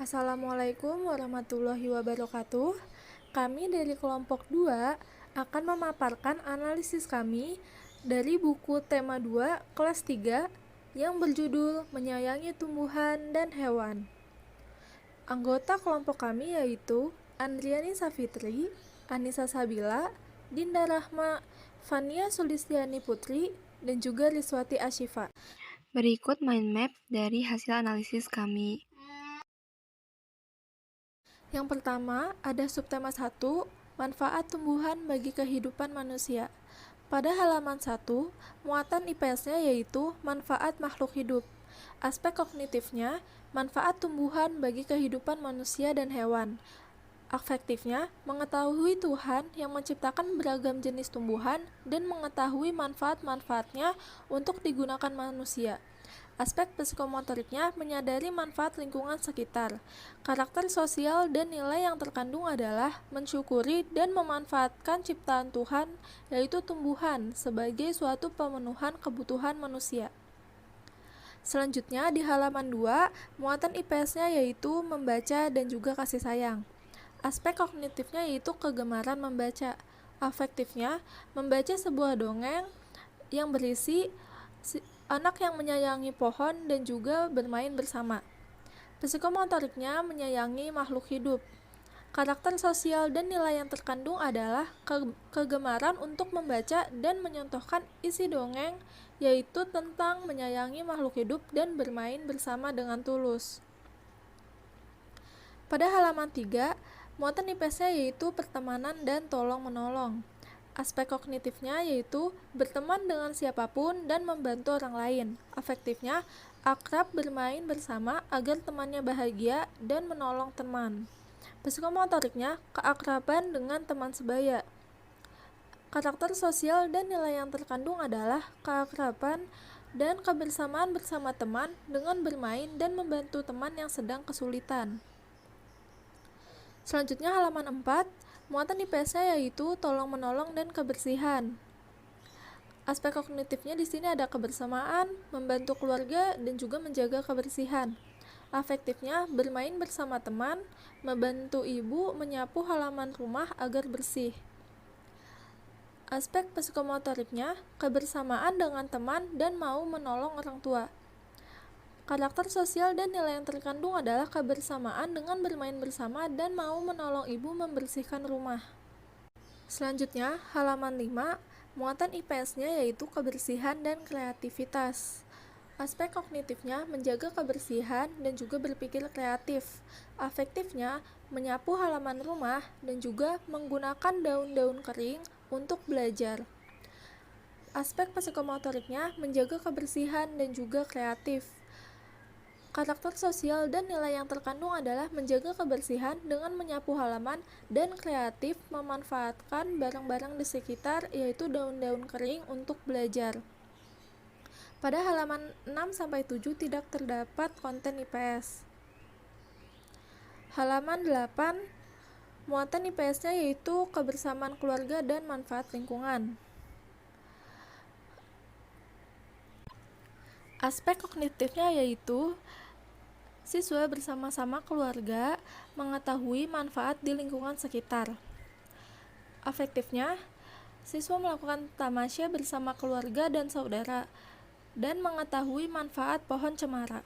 Assalamualaikum warahmatullahi wabarakatuh. Kami dari kelompok 2 akan memaparkan analisis kami dari buku tema 2 kelas 3 yang berjudul Menyayangi Tumbuhan dan Hewan. Anggota kelompok kami yaitu Andriani Safitri, Anissa Sabila, Dinda Rahma, Fania Sulistiani Putri, dan juga Riswati Asyifa. Berikut mind map dari hasil analisis kami. Yang pertama, ada subtema 1, manfaat tumbuhan bagi kehidupan manusia. Pada halaman 1, muatan IPS-nya yaitu manfaat makhluk hidup. Aspek kognitifnya, manfaat tumbuhan bagi kehidupan manusia dan hewan. Afektifnya, mengetahui Tuhan yang menciptakan beragam jenis tumbuhan dan mengetahui manfaat-manfaatnya untuk digunakan manusia. Aspek psikomotoriknya menyadari manfaat lingkungan sekitar. Karakter sosial dan nilai yang terkandung adalah mensyukuri dan memanfaatkan ciptaan Tuhan, yaitu tumbuhan, sebagai suatu pemenuhan kebutuhan manusia. Selanjutnya di halaman 2, muatan IPS-nya yaitu membaca dan juga kasih sayang. Aspek kognitifnya yaitu kegemaran membaca. Afektifnya, membaca sebuah dongeng yang berisi anak yang menyayangi pohon dan juga bermain bersama. Psikomotoriknya menyayangi makhluk hidup. Karakter sosial dan nilai yang terkandung adalah kegemaran untuk membaca dan menyontohkan isi dongeng, yaitu tentang menyayangi makhluk hidup dan bermain bersama dengan tulus. Pada halaman 3, muatan IPS-nya yaitu pertemanan dan tolong-menolong. Aspek kognitifnya yaitu berteman dengan siapapun dan membantu orang lain. Afektifnya, akrab bermain bersama agar temannya bahagia dan menolong teman. Psikomotoriknya, keakraban dengan teman sebaya. Karakter sosial dan nilai yang terkandung adalah keakraban dan kebersamaan bersama teman dengan bermain dan membantu teman yang sedang kesulitan. Selanjutnya halaman 4, muatan IPS-nya yaitu tolong-menolong dan kebersihan. Aspek kognitifnya di sini ada kebersamaan, membantu keluarga, dan juga menjaga kebersihan. Afektifnya bermain bersama teman, membantu ibu menyapu halaman rumah agar bersih. Aspek psikomotoriknya, kebersamaan dengan teman dan mau menolong orang tua. Karakter sosial dan nilai yang terkandung adalah kebersamaan dengan bermain bersama dan mau menolong ibu membersihkan rumah. Selanjutnya, halaman 5, muatan IPS-nya yaitu kebersihan dan kreativitas. Aspek kognitifnya menjaga kebersihan dan juga berpikir kreatif. Afektifnya menyapu halaman rumah dan juga menggunakan daun-daun kering untuk belajar. Aspek psikomotoriknya menjaga kebersihan dan juga kreatif. Karakter sosial dan nilai yang terkandung adalah menjaga kebersihan dengan menyapu halaman dan kreatif memanfaatkan barang-barang di sekitar yaitu daun-daun kering untuk belajar. Pada halaman 6-7 tidak terdapat konten IPS. Halaman 8, muatan IPS-nya yaitu kebersamaan keluarga dan manfaat lingkungan. Aspek kognitifnya yaitu siswa bersama-sama keluarga mengetahui manfaat di lingkungan sekitar. Afektifnya, siswa melakukan tamasya bersama keluarga dan saudara dan mengetahui manfaat pohon cemara.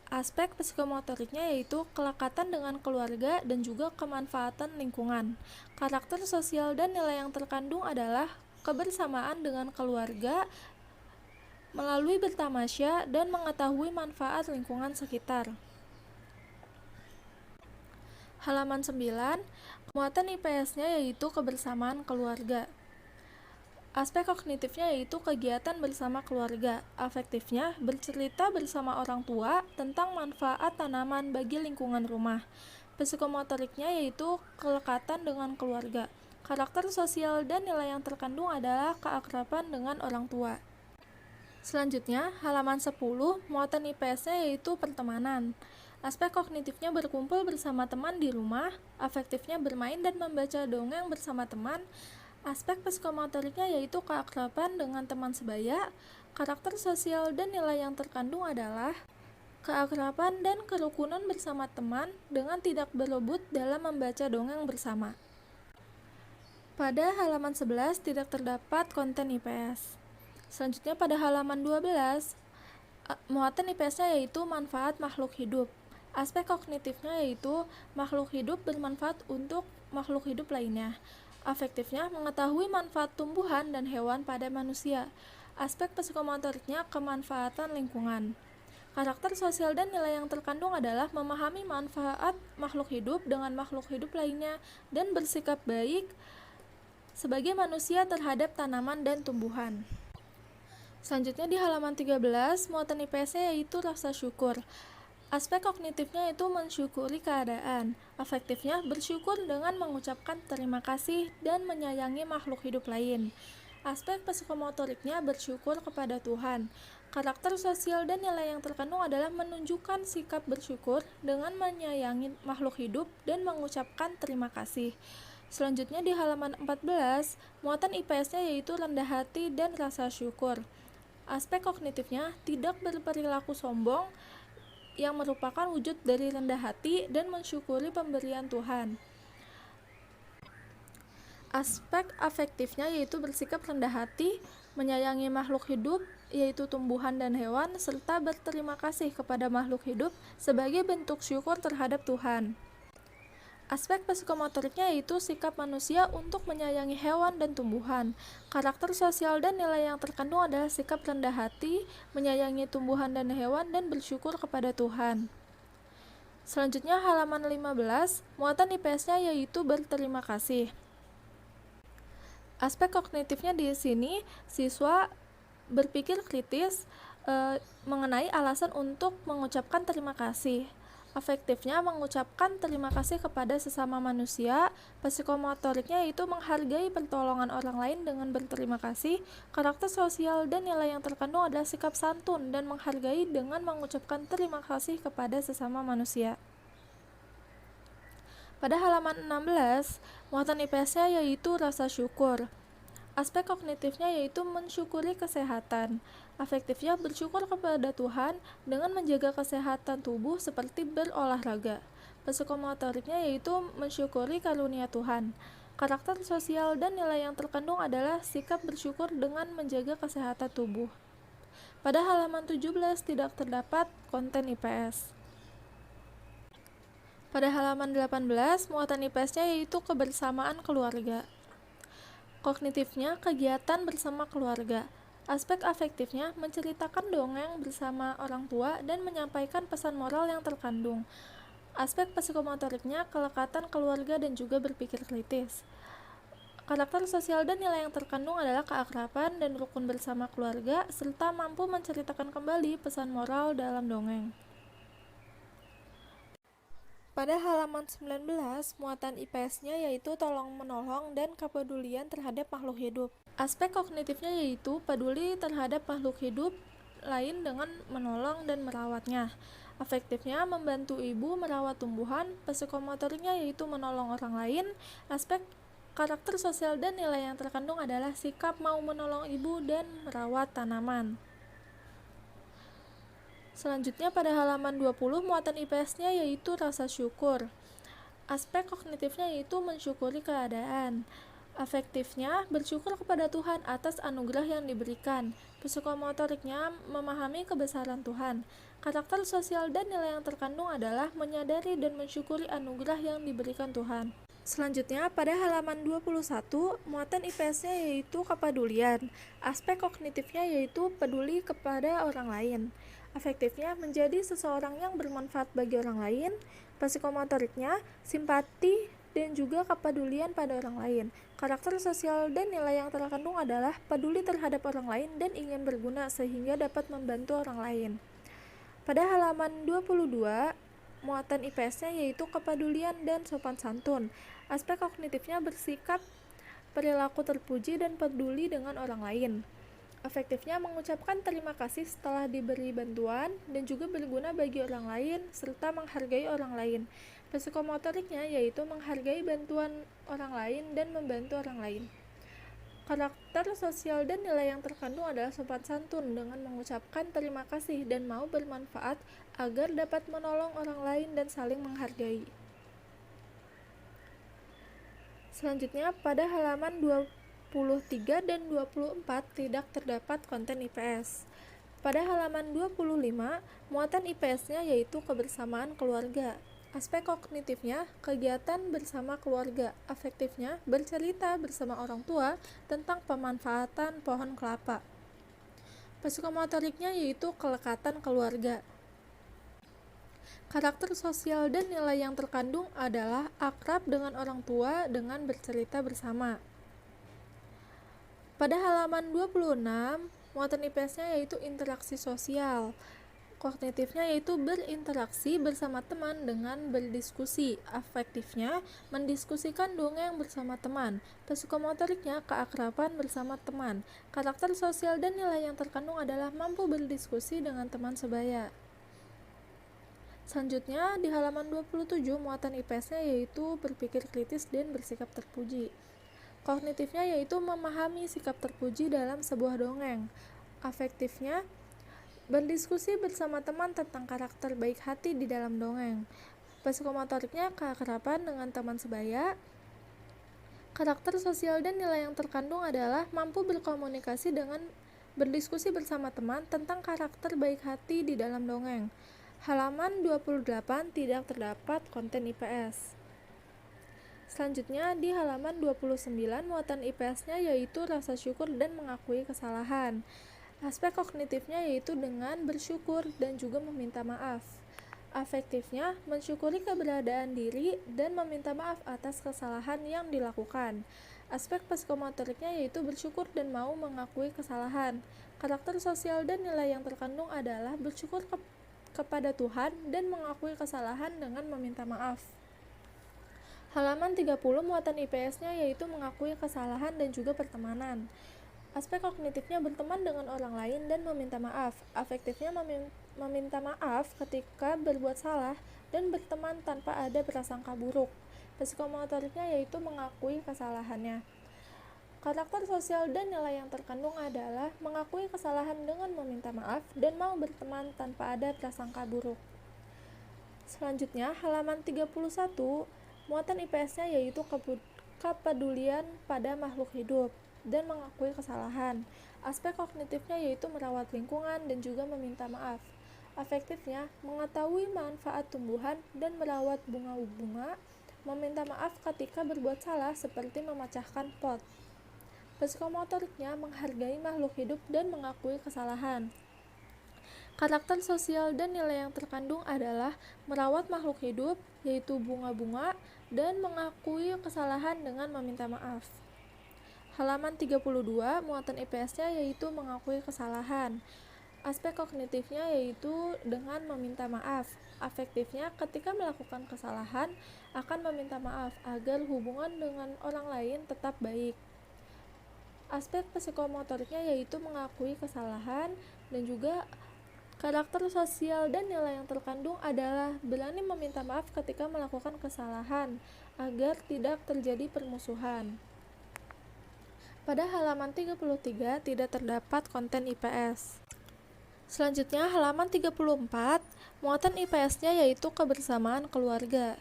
Aspek psikomotoriknya yaitu kelekatan dengan keluarga dan juga kemanfaatan lingkungan. Karakter sosial dan nilai yang terkandung adalah kebersamaan dengan keluarga melalui bertamasya dan mengetahui manfaat lingkungan sekitar. Halaman 9, muatan IPS-nya yaitu kebersamaan keluarga. Aspek kognitifnya yaitu kegiatan bersama keluarga. Afektifnya bercerita bersama orang tua tentang manfaat tanaman bagi lingkungan rumah. Psikomotoriknya yaitu kelekatan dengan keluarga. Karakter sosial dan nilai yang terkandung adalah keakraban dengan orang tua. Selanjutnya, halaman 10, muatan IPS-nya yaitu pertemanan. Aspek kognitifnya berkumpul bersama teman di rumah, afektifnya bermain dan membaca dongeng bersama teman. Aspek psikomotoriknya yaitu keakraban dengan teman sebaya. Karakter sosial dan nilai yang terkandung adalah keakraban dan kerukunan bersama teman dengan tidak berebut dalam membaca dongeng bersama. Pada halaman 11 tidak terdapat konten IPS. Selanjutnya pada halaman 12, muatan IPS-nya yaitu manfaat makhluk hidup. Aspek kognitifnya yaitu makhluk hidup bermanfaat untuk makhluk hidup lainnya. Afektifnya mengetahui manfaat tumbuhan dan hewan pada manusia. Aspek psikomotoriknya kemanfaatan lingkungan. Karakter sosial dan nilai yang terkandung adalah memahami manfaat makhluk hidup dengan makhluk hidup lainnya dan bersikap baik sebagai manusia terhadap tanaman dan tumbuhan. Selanjutnya di halaman 13, muatan IPS-nya yaitu rasa syukur. Aspek kognitifnya itu mensyukuri keadaan. Afektifnya bersyukur dengan mengucapkan terima kasih dan menyayangi makhluk hidup lain. Aspek psikomotoriknya bersyukur kepada Tuhan. Karakter sosial dan nilai yang terkandung adalah menunjukkan sikap bersyukur dengan menyayangi makhluk hidup dan mengucapkan terima kasih. Selanjutnya di halaman 14, muatan IPS-nya yaitu rendah hati dan rasa syukur. Aspek kognitifnya tidak berperilaku sombong yang merupakan wujud dari rendah hati dan mensyukuri pemberian Tuhan. Aspek afektifnya yaitu bersikap rendah hati, menyayangi makhluk hidup yaitu tumbuhan dan hewan, serta berterima kasih kepada makhluk hidup sebagai bentuk syukur terhadap Tuhan. Aspek psikomotoriknya yaitu sikap manusia untuk menyayangi hewan dan tumbuhan. Karakter sosial dan nilai yang terkandung adalah sikap rendah hati, menyayangi tumbuhan dan hewan, dan bersyukur kepada Tuhan. Selanjutnya halaman 15, muatan IPS-nya yaitu berterima kasih. Aspek kognitifnya di sini siswa berpikir kritis mengenai alasan untuk mengucapkan terima kasih. Afektifnya mengucapkan terima kasih kepada sesama manusia. Psikomotoriknya yaitu menghargai pertolongan orang lain dengan berterima kasih. Karakter sosial dan nilai yang terkandung adalah sikap santun dan menghargai dengan mengucapkan terima kasih kepada sesama manusia. Pada halaman 16, muatan IPS-nya yaitu rasa syukur. Aspek kognitifnya yaitu mensyukuri kesehatan. Afektifnya bersyukur kepada Tuhan dengan menjaga kesehatan tubuh seperti berolahraga. Psikomotoriknya yaitu mensyukuri karunia Tuhan. Karakter sosial dan nilai yang terkandung adalah sikap bersyukur dengan menjaga kesehatan tubuh. Pada halaman 17 tidak terdapat konten IPS. Pada halaman 18, muatan IPS-nya yaitu kebersamaan keluarga. Kognitifnya kegiatan bersama keluarga. Aspek afektifnya menceritakan dongeng bersama orang tua dan menyampaikan pesan moral yang terkandung. Aspek psikomotoriknya kelekatan keluarga dan juga berpikir kritis. Karakter sosial dan nilai yang terkandung adalah keakraban dan rukun bersama keluarga serta mampu menceritakan kembali pesan moral dalam dongeng. Pada halaman 19, muatan IPS-nya yaitu tolong-menolong dan kepedulian terhadap makhluk hidup. Aspek kognitifnya yaitu peduli terhadap makhluk hidup lain dengan menolong dan merawatnya. Afektifnya membantu ibu merawat tumbuhan. Psikomotoriknya yaitu menolong orang lain. Aspek karakter sosial dan nilai yang terkandung adalah sikap mau menolong ibu dan merawat tanaman. Selanjutnya pada halaman 20, muatan IPS-nya yaitu rasa syukur. Aspek kognitifnya yaitu mensyukuri keadaan. Afektifnya bersyukur kepada Tuhan atas anugerah yang diberikan. Psikomotoriknya memahami kebesaran Tuhan. Karakter sosial dan nilai yang terkandung adalah menyadari dan mensyukuri anugerah yang diberikan Tuhan. Selanjutnya pada halaman 21, muatan IPS-nya yaitu kepedulian. Aspek kognitifnya yaitu peduli kepada orang lain. Afektifnya menjadi seseorang yang bermanfaat bagi orang lain. Psikomotoriknya simpati dan juga kepedulian pada orang lain. Karakter sosial dan nilai yang terkandung adalah peduli terhadap orang lain dan ingin berguna sehingga dapat membantu orang lain. Pada halaman 22, muatan IPS-nya yaitu kepedulian dan sopan santun. Aspek kognitifnya bersikap perilaku terpuji dan peduli dengan orang lain. Afektifnya mengucapkan terima kasih setelah diberi bantuan dan juga berguna bagi orang lain serta menghargai orang lain. Psikomotoriknya yaitu menghargai bantuan orang lain dan membantu orang lain. Karakter sosial dan nilai yang terkandung adalah sopan santun dengan mengucapkan terima kasih dan mau bermanfaat agar dapat menolong orang lain dan saling menghargai. Selanjutnya, pada halaman 23 dan 24 tidak terdapat konten IPS. Pada halaman 25, muatan IPS-nya yaitu kebersamaan keluarga. Aspek kognitifnya, kegiatan bersama keluarga. Afektifnya, bercerita bersama orang tua tentang pemanfaatan pohon kelapa. Psikomotoriknya yaitu kelekatan keluarga. Karakter sosial dan nilai yang terkandung adalah akrab dengan orang tua dengan bercerita bersama. Pada halaman 26, muatan IPS-nya yaitu interaksi sosial. Kognitifnya yaitu berinteraksi bersama teman dengan berdiskusi. Afektifnya, mendiskusikan dongeng bersama teman. Psikomotoriknya, keakraban bersama teman. Karakter sosial dan nilai yang terkandung adalah mampu berdiskusi dengan teman sebaya. Selanjutnya, di halaman 27, muatan IPS-nya yaitu berpikir kritis dan bersikap terpuji. Kognitifnya yaitu memahami sikap terpuji dalam sebuah dongeng. Afektifnya, berdiskusi bersama teman tentang karakter baik hati di dalam dongeng. Psikomotoriknya, keakraban dengan teman sebaya. Karakter sosial dan nilai yang terkandung adalah mampu berkomunikasi dengan berdiskusi bersama teman tentang karakter baik hati di dalam dongeng. Halaman 28 tidak terdapat konten IPS. Selanjutnya, di halaman 29, muatan IPS-nya yaitu rasa syukur dan mengakui kesalahan. Aspek kognitifnya yaitu dengan bersyukur dan juga meminta maaf. Afektifnya, mensyukuri keberadaan diri dan meminta maaf atas kesalahan yang dilakukan. Aspek psikomotoriknya yaitu bersyukur dan mau mengakui kesalahan. Karakter sosial dan nilai yang terkandung adalah bersyukur kepada Tuhan dan mengakui kesalahan dengan meminta maaf. Halaman 30, muatan IPS-nya yaitu mengakui kesalahan dan juga pertemanan. Aspek kognitifnya berteman dengan orang lain dan meminta maaf. Afektifnya meminta maaf ketika berbuat salah dan berteman tanpa ada prasangka buruk. Psikomotoriknya yaitu mengakui kesalahannya. Karakter sosial dan nilai yang terkandung adalah mengakui kesalahan dengan meminta maaf dan mau berteman tanpa ada prasangka buruk. Selanjutnya, halaman 31, muatan IPS-nya yaitu kepedulian pada makhluk hidup dan mengakui kesalahan. Aspek kognitifnya yaitu merawat lingkungan dan juga meminta maaf. Afektifnya, mengetahui manfaat tumbuhan dan merawat bunga-bunga, meminta maaf ketika berbuat salah seperti memecahkan pot. Psikomotoriknya, menghargai makhluk hidup dan mengakui kesalahan. Karakter sosial dan nilai yang terkandung adalah merawat makhluk hidup, yaitu bunga-bunga, dan mengakui kesalahan dengan meminta maaf. Halaman 32, muatan IPS-nya yaitu mengakui kesalahan. Aspek kognitifnya yaitu dengan meminta maaf. Afektifnya, ketika melakukan kesalahan, akan meminta maaf agar hubungan dengan orang lain tetap baik. Aspek psikomotoriknya yaitu mengakui kesalahan dan juga karakter sosial dan nilai yang terkandung adalah berani meminta maaf ketika melakukan kesalahan agar tidak terjadi permusuhan. Pada halaman 33 tidak terdapat konten IPS. Selanjutnya, halaman 34, muatan IPS-nya yaitu kebersamaan keluarga.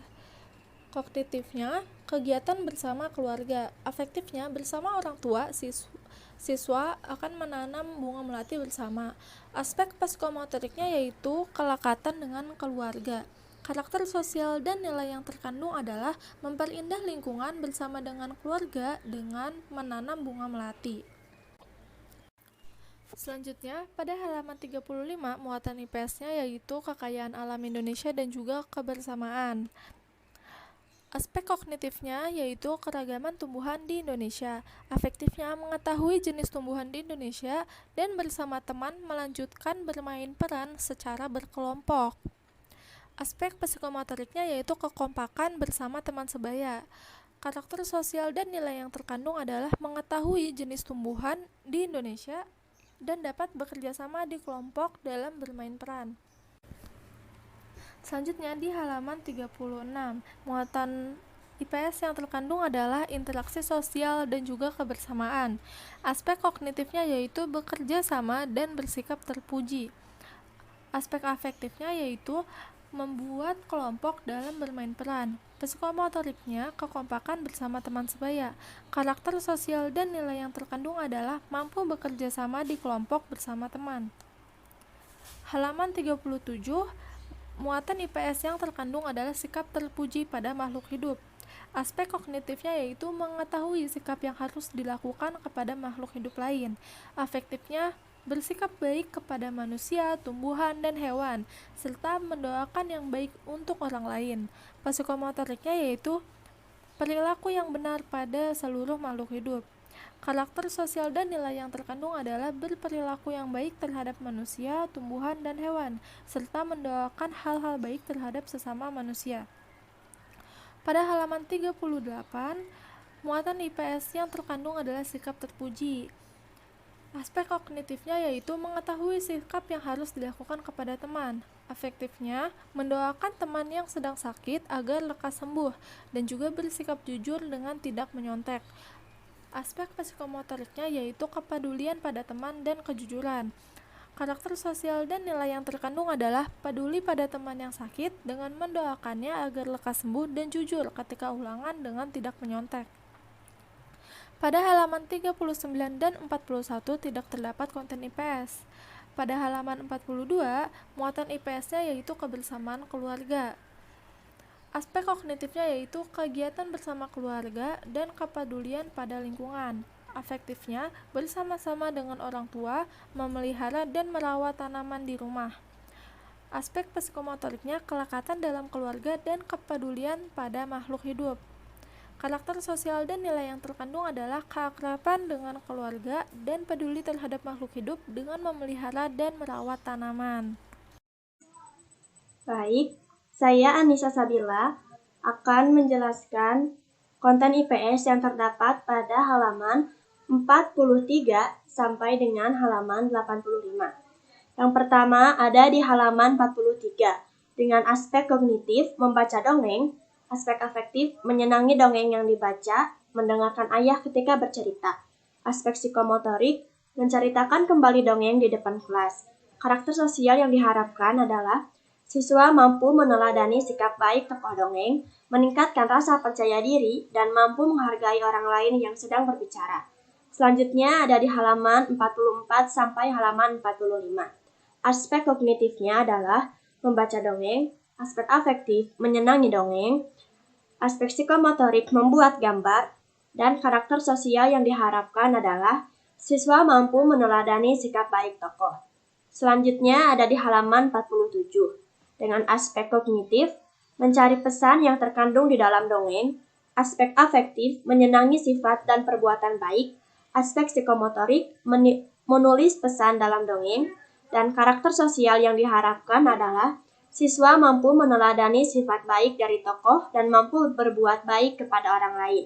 Kognitifnya, kegiatan bersama keluarga. Afektifnya, bersama orang tua, siswa akan menanam bunga melati bersama. Aspek psikomotoriknya yaitu kelekatan dengan keluarga. Karakter sosial dan nilai yang terkandung adalah memperindah lingkungan bersama dengan keluarga dengan menanam bunga melati. Selanjutnya, pada halaman 35, muatan IPS-nya yaitu kekayaan alam Indonesia dan juga kebersamaan. Aspek kognitifnya yaitu keragaman tumbuhan di Indonesia. Afektifnya, mengetahui jenis tumbuhan di Indonesia dan bersama teman melanjutkan bermain peran secara berkelompok. Aspek psikomotoriknya yaitu kekompakan bersama teman sebaya. Karakter sosial dan nilai yang terkandung adalah mengetahui jenis tumbuhan di Indonesia dan dapat bekerja sama di kelompok dalam bermain peran. Selanjutnya, di halaman 36, muatan IPS yang terkandung adalah interaksi sosial dan juga kebersamaan. Aspek kognitifnya yaitu bekerja sama dan bersikap terpuji. Aspek afektifnya yaitu membuat kelompok dalam bermain peran. Psikomotoriknya kekompakan bersama teman sebaya. Karakter sosial dan nilai yang terkandung adalah mampu bekerja sama di kelompok bersama teman. Halaman 37, muatan IPS yang terkandung adalah sikap terpuji pada makhluk hidup. Aspek kognitifnya yaitu mengetahui sikap yang harus dilakukan kepada makhluk hidup lain. Afektifnya bersikap baik kepada manusia, tumbuhan, dan hewan, serta mendoakan yang baik untuk orang lain. Psikomotoriknya yaitu perilaku yang benar pada seluruh makhluk hidup. Karakter sosial dan nilai yang terkandung adalah berperilaku yang baik terhadap manusia, tumbuhan, dan hewan, serta mendoakan hal-hal baik terhadap sesama manusia. Pada halaman 38, muatan IPS yang terkandung adalah sikap terpuji. Aspek kognitifnya yaitu mengetahui sikap yang harus dilakukan kepada teman. Afektifnya, mendoakan teman yang sedang sakit agar lekas sembuh, dan juga bersikap jujur dengan tidak menyontek. Aspek psikomotoriknya yaitu kepedulian pada teman dan kejujuran. Karakter sosial dan nilai yang terkandung adalah peduli pada teman yang sakit dengan mendoakannya agar lekas sembuh dan jujur ketika ulangan dengan tidak menyontek. Pada halaman 39 dan 41 tidak terdapat konten IPS. Pada halaman 42, muatan IPS-nya yaitu kebersamaan keluarga. Aspek kognitifnya yaitu kegiatan bersama keluarga dan kepedulian pada lingkungan. Afektifnya bersama-sama dengan orang tua, memelihara dan merawat tanaman di rumah. Aspek psikomotoriknya kelekatan dalam keluarga dan kepedulian pada makhluk hidup. Karakter sosial dan nilai yang terkandung adalah keakraban dengan keluarga dan peduli terhadap makhluk hidup dengan memelihara dan merawat tanaman. Baik, saya Anissa Sabila akan menjelaskan konten IPS yang terdapat pada halaman 43 sampai dengan halaman 85. Yang pertama ada di halaman 43 dengan aspek kognitif membaca dongeng, aspek afektif menyenangi dongeng yang dibaca, mendengarkan ayah ketika bercerita. Aspek psikomotorik menceritakan kembali dongeng di depan kelas. Karakter sosial yang diharapkan adalah siswa mampu meneladani sikap baik tokoh dongeng, meningkatkan rasa percaya diri, dan mampu menghargai orang lain yang sedang berbicara. Selanjutnya ada di halaman 44 sampai halaman 45. Aspek kognitifnya adalah membaca dongeng, aspek afektif menyenangi dongeng, aspek psikomotorik membuat gambar, dan karakter sosial yang diharapkan adalah siswa mampu meneladani sikap baik tokoh. Selanjutnya ada di halaman 47. Dengan aspek kognitif, mencari pesan yang terkandung di dalam dongeng, aspek afektif menyenangi sifat dan perbuatan baik, aspek psikomotorik menulis pesan dalam dongeng, dan karakter sosial yang diharapkan adalah siswa mampu meneladani sifat baik dari tokoh dan mampu berbuat baik kepada orang lain.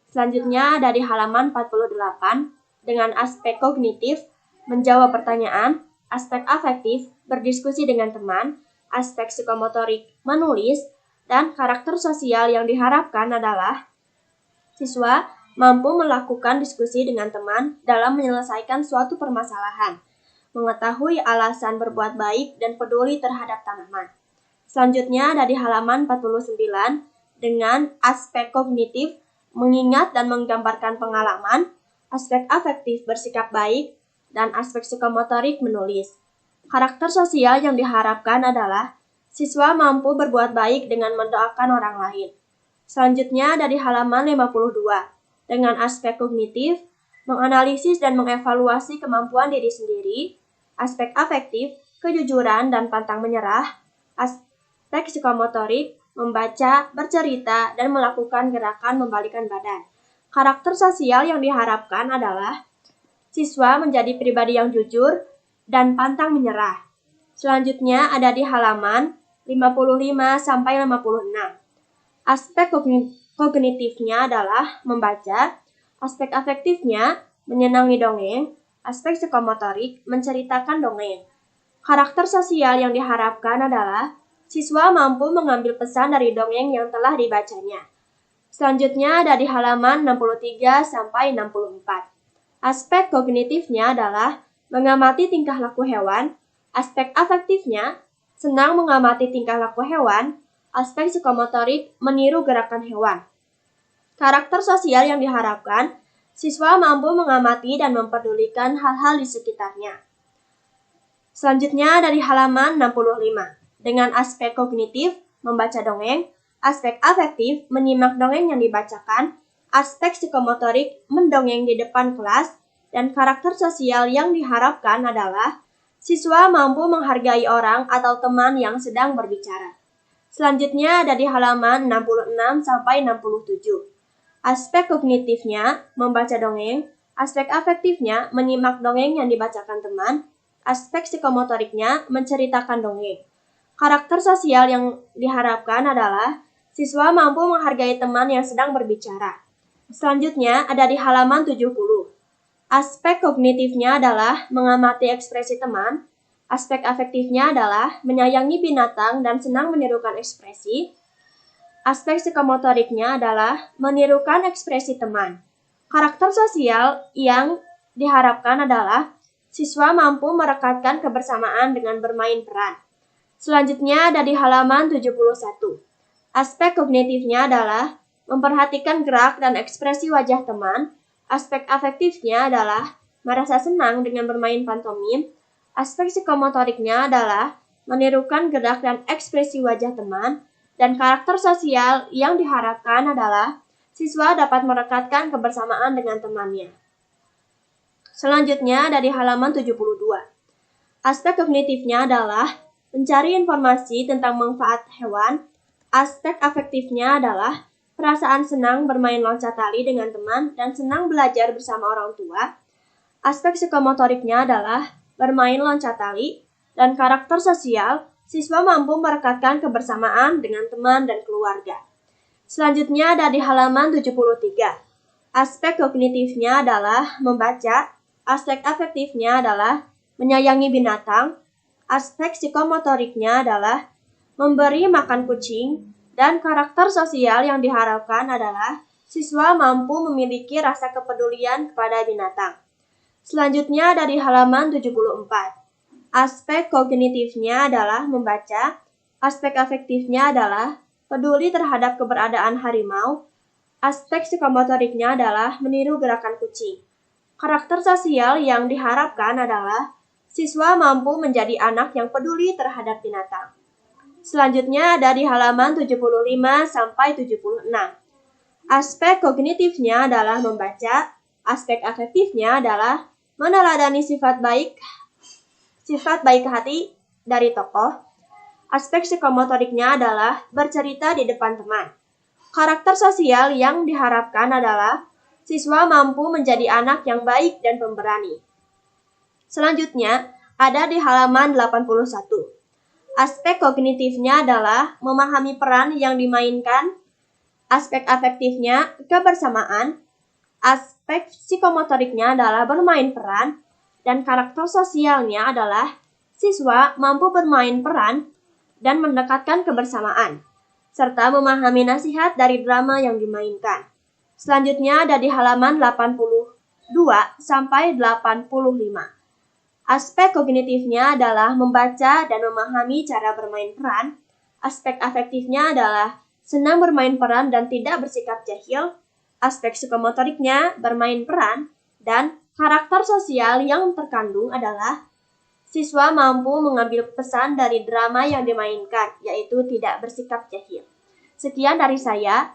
Selanjutnya ada di halaman 48 dengan aspek kognitif menjawab pertanyaan, aspek afektif berdiskusi dengan teman, aspek psikomotorik menulis, dan karakter sosial yang diharapkan adalah siswa mampu melakukan diskusi dengan teman dalam menyelesaikan suatu permasalahan, mengetahui alasan berbuat baik dan peduli terhadap tanaman. Selanjutnya ada di halaman 49 dengan aspek kognitif mengingat dan menggambarkan pengalaman, aspek afektif bersikap baik, dan aspek psikomotorik menulis. Karakter sosial yang diharapkan adalah siswa mampu berbuat baik dengan mendoakan orang lain. Selanjutnya ada di halaman 52 dengan aspek kognitif menganalisis dan mengevaluasi kemampuan diri sendiri, aspek afektif, kejujuran dan pantang menyerah, aspek psikomotorik, membaca, bercerita, dan melakukan gerakan membalikan badan. Karakter sosial yang diharapkan adalah siswa menjadi pribadi yang jujur dan pantang menyerah. Selanjutnya ada di halaman 55 sampai 56. Aspek kognitifnya adalah membaca, aspek afektifnya menyenangi dongeng, aspek psikomotorik menceritakan dongeng. Karakter sosial yang diharapkan adalah siswa mampu mengambil pesan dari dongeng yang telah dibacanya. Selanjutnya ada di halaman 63 sampai 64. Aspek kognitifnya adalah mengamati tingkah laku hewan, aspek afektifnya senang mengamati tingkah laku hewan, aspek psikomotorik meniru gerakan hewan. Karakter sosial yang diharapkan, siswa mampu mengamati dan memperdulikan hal-hal di sekitarnya. Selanjutnya dari halaman 65. Dengan aspek kognitif, membaca dongeng, aspek afektif, menyimak dongeng yang dibacakan, aspek psikomotorik, mendongeng di depan kelas, dan karakter sosial yang diharapkan adalah siswa mampu menghargai orang atau teman yang sedang berbicara. Selanjutnya ada di halaman 66 sampai 67. Aspek kognitifnya, membaca dongeng, aspek afektifnya, menyimak dongeng yang dibacakan teman, aspek psikomotoriknya, menceritakan dongeng. Karakter sosial yang diharapkan adalah siswa mampu menghargai teman yang sedang berbicara. Selanjutnya ada di halaman 70. Aspek kognitifnya adalah mengamati ekspresi teman, aspek afektifnya adalah menyayangi binatang dan senang menirukan ekspresi, aspek psikomotoriknya adalah menirukan ekspresi teman. Karakter sosial yang diharapkan adalah siswa mampu merekatkan kebersamaan dengan bermain peran. Selanjutnya ada di halaman 71. Aspek kognitifnya adalah memperhatikan gerak dan ekspresi wajah teman. Aspek afektifnya adalah merasa senang dengan bermain pantomim. Aspek psikomotoriknya adalah menirukan gerak dan ekspresi wajah teman. Dan karakter sosial yang diharapkan adalah siswa dapat merekatkan kebersamaan dengan temannya. Selanjutnya dari halaman 72. Aspek kognitifnya adalah mencari informasi tentang manfaat hewan. Aspek afektifnya adalah perasaan senang bermain loncat tali dengan teman dan senang belajar bersama orang tua. Aspek psikomotoriknya adalah bermain loncat tali, dan karakter sosial, siswa mampu merekatkan kebersamaan dengan teman dan keluarga. Selanjutnya ada di halaman 73. Aspek kognitifnya adalah membaca, aspek afektifnya adalah menyayangi binatang, aspek psikomotoriknya adalah memberi makan kucing, dan karakter sosial yang diharapkan adalah siswa mampu memiliki rasa kepedulian kepada binatang. Selanjutnya dari halaman 74. Aspek kognitifnya adalah membaca, aspek afektifnya adalah peduli terhadap keberadaan harimau, aspek psikomotoriknya adalah meniru gerakan kucing. Karakter sosial yang diharapkan adalah siswa mampu menjadi anak yang peduli terhadap binatang. Selanjutnya ada di halaman 75 sampai 76. Aspek kognitifnya adalah membaca, aspek afektifnya adalah meneladani sifat baik hati dari tokoh. Aspek psikomotoriknya adalah bercerita di depan teman. Karakter sosial yang diharapkan adalah siswa mampu menjadi anak yang baik dan pemberani. Selanjutnya ada di halaman 81. Aspek kognitifnya adalah memahami peran yang dimainkan. Aspek afektifnya kebersamaan. Aspek psikomotoriknya adalah bermain peran. Dan karakter sosialnya adalah siswa mampu bermain peran dan mendekatkan kebersamaan, serta memahami nasihat dari drama yang dimainkan. Selanjutnya ada di halaman 82 sampai 85. Aspek kognitifnya adalah membaca dan memahami cara bermain peran. Aspek afektifnya adalah senang bermain peran dan tidak bersikap jahil. Aspek psikomotoriknya bermain peran, dan karakter sosial yang terkandung adalah siswa mampu mengambil pesan dari drama yang dimainkan, yaitu tidak bersikap jahil. Sekian dari saya,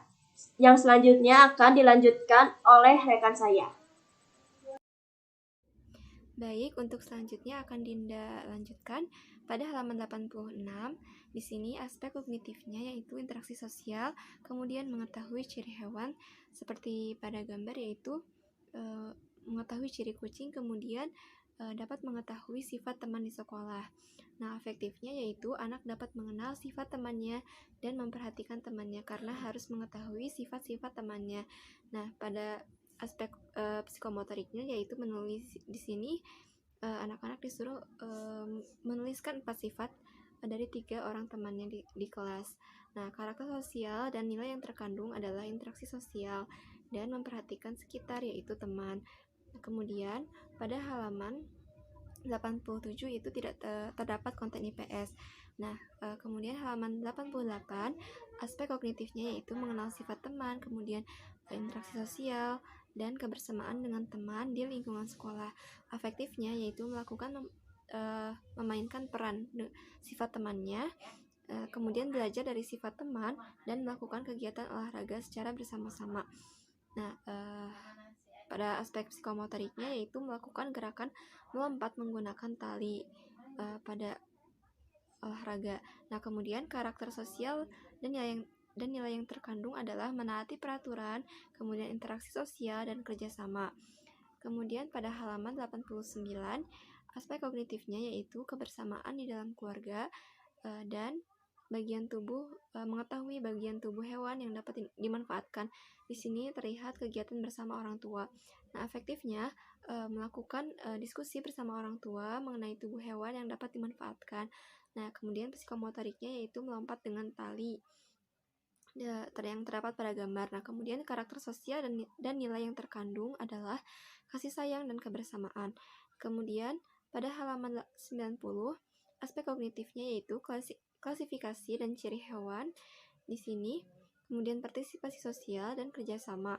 yang selanjutnya akan dilanjutkan oleh rekan saya. Baik, untuk selanjutnya akan Dinda lanjutkan pada halaman 86. Di sini aspek kognitifnya yaitu interaksi sosial, kemudian mengetahui ciri hewan seperti pada gambar yaitu mengetahui ciri kucing, kemudian dapat mengetahui sifat teman di sekolah. Nah, afektifnya yaitu anak dapat mengenal sifat temannya dan memperhatikan temannya karena harus mengetahui sifat-sifat temannya. Nah, pada aspek psikomotoriknya yaitu menulis. Di sini anak-anak disuruh menuliskan 4 sifat dari 3 orang temannya di kelas. Nah, karakter sosial dan nilai yang terkandung adalah interaksi sosial dan memperhatikan sekitar, yaitu teman. Nah, kemudian pada halaman 87 itu tidak terdapat konten IPS. Nah, kemudian halaman 88, aspek kognitifnya yaitu mengenal sifat teman, kemudian interaksi sosial, dan kebersamaan dengan teman di lingkungan sekolah. Afektifnya yaitu melakukan memainkan peran sifat temannya, kemudian belajar dari sifat teman, dan melakukan kegiatan olahraga secara bersama-sama. Nah, pada aspek psikomotoriknya yaitu melakukan gerakan melompat menggunakan tali pada olahraga. Nah, kemudian karakter sosial dan nilai yang terkandung adalah menaati peraturan, kemudian interaksi sosial dan kerjasama. Kemudian pada halaman 89, aspek kognitifnya yaitu kebersamaan di dalam keluarga dan mengetahui bagian tubuh hewan yang dapat dimanfaatkan. Di sini terlihat kegiatan bersama orang tua. Nah, efektifnya melakukan diskusi bersama orang tua mengenai tubuh hewan yang dapat dimanfaatkan. Nah, kemudian psikomotoriknya yaitu melompat dengan tali yang terdapat pada gambar. Nah, kemudian karakter sosial dan nilai yang terkandung adalah kasih sayang dan kebersamaan. Kemudian pada halaman 90, aspek kognitifnya yaitu klasifikasi dan ciri hewan. Di sini kemudian partisipasi sosial dan kerjasama.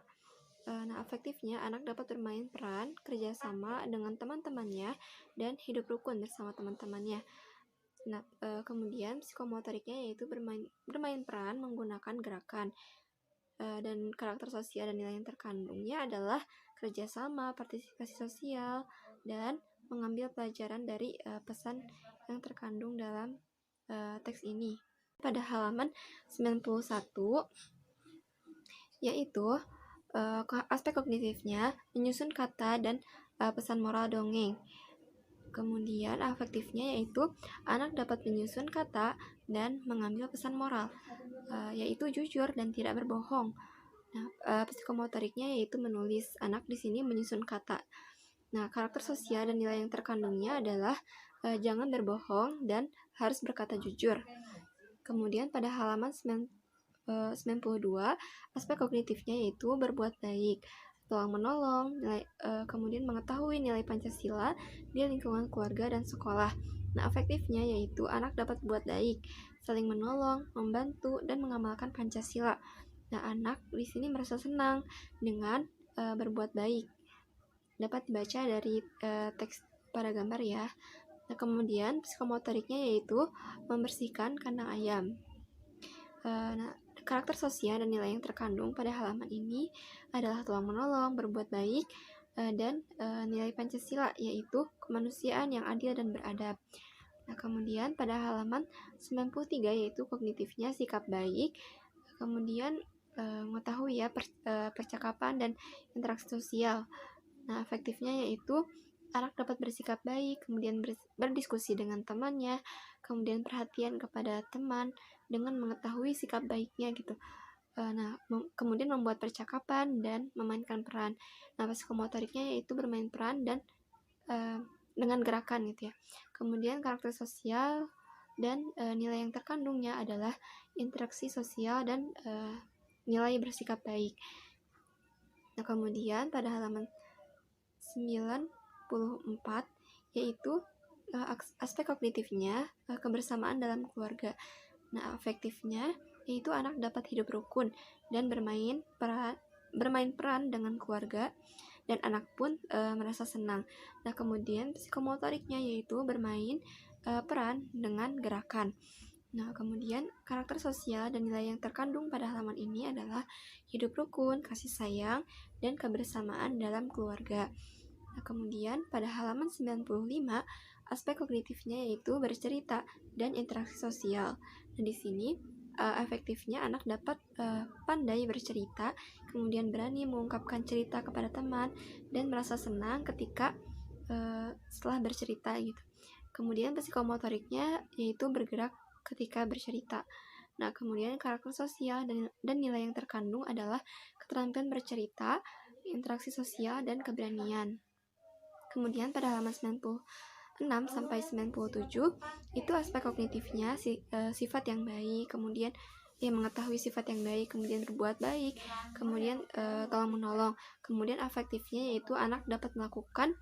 Nah, efektifnya anak dapat bermain peran kerjasama dengan teman-temannya dan hidup rukun bersama teman-temannya. Nah, kemudian psikomotoriknya yaitu bermain peran menggunakan gerakan. Dan karakter sosial dan nilai yang terkandungnya adalah kerjasama, partisipasi sosial, dan mengambil pelajaran dari pesan yang terkandung dalam teks ini. Pada halaman 91, yaitu aspek kognitifnya menyusun kata dan pesan moral dongeng. Kemudian afektifnya yaitu anak dapat menyusun kata dan mengambil pesan moral, yaitu jujur dan tidak berbohong. Nah, psikomotoriknya yaitu menulis. Anak di sini menyusun kata. Nah, karakter sosial dan nilai yang terkandungnya adalah jangan berbohong dan harus berkata jujur. Kemudian pada halaman 92, aspek kognitifnya yaitu berbuat baik, tolong menolong, kemudian mengetahui nilai Pancasila di lingkungan keluarga dan sekolah. Nah, efektifnya yaitu anak dapat berbuat baik, saling menolong, membantu, dan mengamalkan Pancasila. Nah, anak di sini merasa senang dengan berbuat baik. Dapat dibaca dari teks pada gambar ya. Nah, kemudian psikomotoriknya yaitu membersihkan kandang ayam. Nah, karakter sosial dan nilai yang terkandung pada halaman ini adalah tolong menolong, berbuat baik, dan nilai Pancasila yaitu kemanusiaan yang adil dan beradab. Nah, kemudian pada halaman 93 yaitu kognitifnya sikap baik, kemudian mengetahui ya percakapan dan interaksi sosial. Nah, efektifnya yaitu anak dapat bersikap baik, kemudian berdiskusi dengan temannya, kemudian perhatian kepada teman dengan mengetahui sikap baiknya gitu. Nah, kemudian membuat percakapan dan memainkan peran. Nah, psikomotoriknya yaitu bermain peran dan dengan gerakan gitu ya. Kemudian karakter sosial dan nilai yang terkandungnya adalah interaksi sosial dan nilai bersikap baik. Nah, kemudian pada halaman 94 yaitu aspek kognitifnya kebersamaan dalam keluarga. Nah, afektifnya yaitu anak dapat hidup rukun dan bermain peran dengan keluarga, dan anak pun merasa senang. Nah, kemudian psikomotoriknya yaitu bermain peran dengan gerakan. Nah, kemudian karakter sosial dan nilai yang terkandung pada halaman ini adalah hidup rukun, kasih sayang, dan kebersamaan dalam keluarga. Nah, kemudian pada halaman 95, aspek kognitifnya yaitu bercerita dan interaksi sosial. Nah, di sini efektifnya anak dapat pandai bercerita, kemudian berani mengungkapkan cerita kepada teman, dan merasa senang ketika setelah bercerita gitu. Kemudian psikomotoriknya yaitu bergerak ketika bercerita. Nah, kemudian karakter sosial dan nilai yang terkandung adalah keterampilan bercerita, interaksi sosial, dan keberanian. Kemudian pada halaman sampai 97 itu aspek kognitifnya sifat yang baik, kemudian mengetahui sifat yang baik, kemudian berbuat baik, kemudian tolong menolong. Kemudian afektifnya yaitu anak dapat melakukan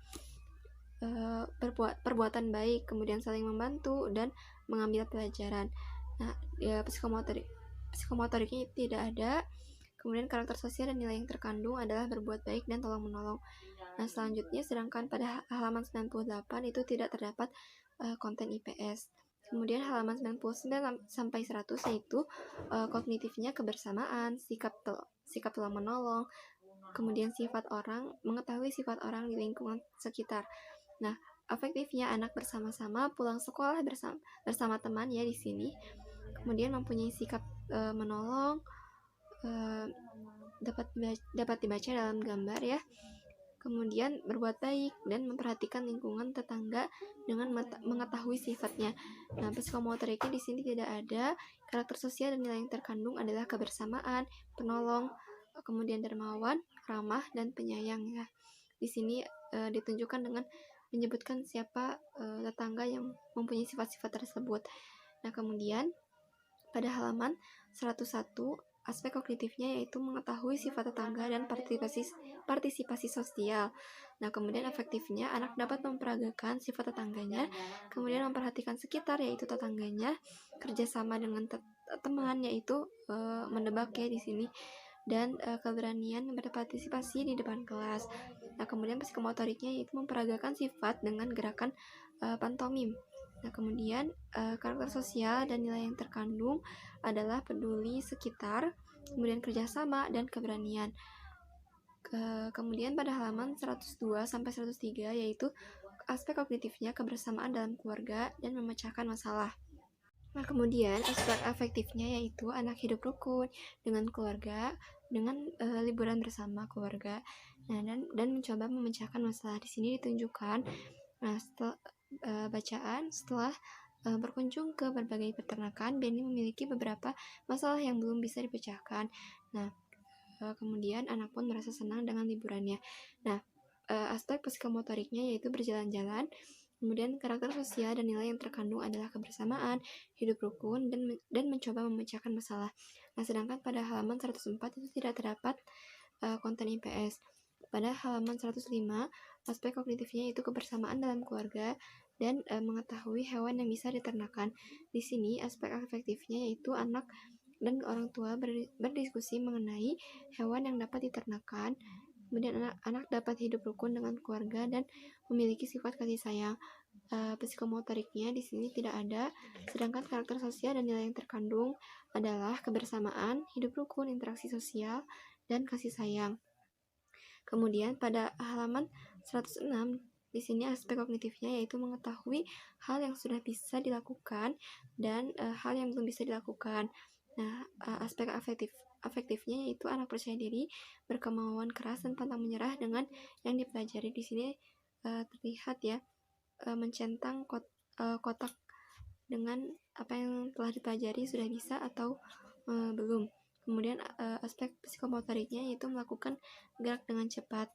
perbuatan baik, kemudian saling membantu dan mengambil pelajaran. Nah, psikomotoriknya itu tidak ada. Kemudian karakter sosial dan nilai yang terkandung adalah berbuat baik dan tolong menolong. Nah, selanjutnya sedangkan pada halaman 98 itu tidak terdapat konten IPS. Kemudian halaman 99 sampai 100 yaitu kognitifnya kebersamaan, sikap tolong menolong, kemudian mengetahui sifat orang di lingkungan sekitar. Nah, afektifnya anak bersama-sama pulang sekolah bersama teman ya di sini. Kemudian mempunyai sikap menolong, dapat dibaca dalam gambar ya. Kemudian berbuat baik dan memperhatikan lingkungan tetangga dengan mengetahui sifatnya. Nah, psikomotoriknya di sini tidak ada. Karakter sosial dan nilai yang terkandung adalah kebersamaan, penolong, kemudian dermawan, ramah, dan penyayang ya. Di sini ditunjukkan dengan menyebutkan siapa tetangga yang mempunyai sifat-sifat tersebut. Nah, kemudian pada halaman 101 aspek kognitifnya yaitu mengetahui sifat tetangga dan partisipasi sosial. Nah, kemudian afektifnya anak dapat memperagakan sifat tetangganya, kemudian memperhatikan sekitar yaitu tetangganya, kerjasama dengan teman yaitu mendebak ya di sini, dan keberanian berpartisipasi di depan kelas. Nah, kemudian psikomotoriknya yaitu memperagakan sifat dengan gerakan pantomim. Nah, kemudian karakter sosial dan nilai yang terkandung adalah peduli sekitar, kemudian kerjasama, dan keberanian. Kemudian pada halaman 102 sampai 103 yaitu aspek kognitifnya kebersamaan dalam keluarga dan memecahkan masalah. Nah, kemudian aspek afektifnya yaitu anak hidup rukun dengan keluarga, dengan liburan bersama keluarga, dan mencoba memecahkan masalah. Di sini ditunjukkan bacaan setelah berkunjung ke berbagai peternakan, Benny memiliki beberapa masalah yang belum bisa dipecahkan. Nah, kemudian anak pun merasa senang dengan liburannya. Nah, aspek psikomotoriknya yaitu berjalan-jalan. Kemudian karakter sosial dan nilai yang terkandung adalah kebersamaan, hidup rukun, dan mencoba memecahkan masalah. Nah, sedangkan pada halaman 104 itu tidak terdapat konten IPS. Pada halaman 105, aspek kognitifnya yaitu kebersamaan dalam keluarga dan mengetahui hewan yang bisa diternakan. Di sini aspek afektifnya yaitu anak dan orang tua berdiskusi mengenai hewan yang dapat diternakan. Kemudian anak dapat hidup rukun dengan keluarga dan memiliki sifat kasih sayang. Psikomotoriknya di sini tidak ada. Sedangkan karakter sosial dan nilai yang terkandung adalah kebersamaan, hidup rukun, interaksi sosial, dan kasih sayang. Kemudian pada halaman 106 di sini aspek kognitifnya yaitu mengetahui hal yang sudah bisa dilakukan dan hal yang belum bisa dilakukan. Nah, aspek afektifnya yaitu anak percaya diri, berkemauan keras dan pantang menyerah dengan yang dipelajari. Di sini terlihat ya mencentang kotak dengan apa yang telah dipelajari sudah bisa atau belum. Kemudian aspek psikomotoriknya yaitu melakukan gerak dengan cepat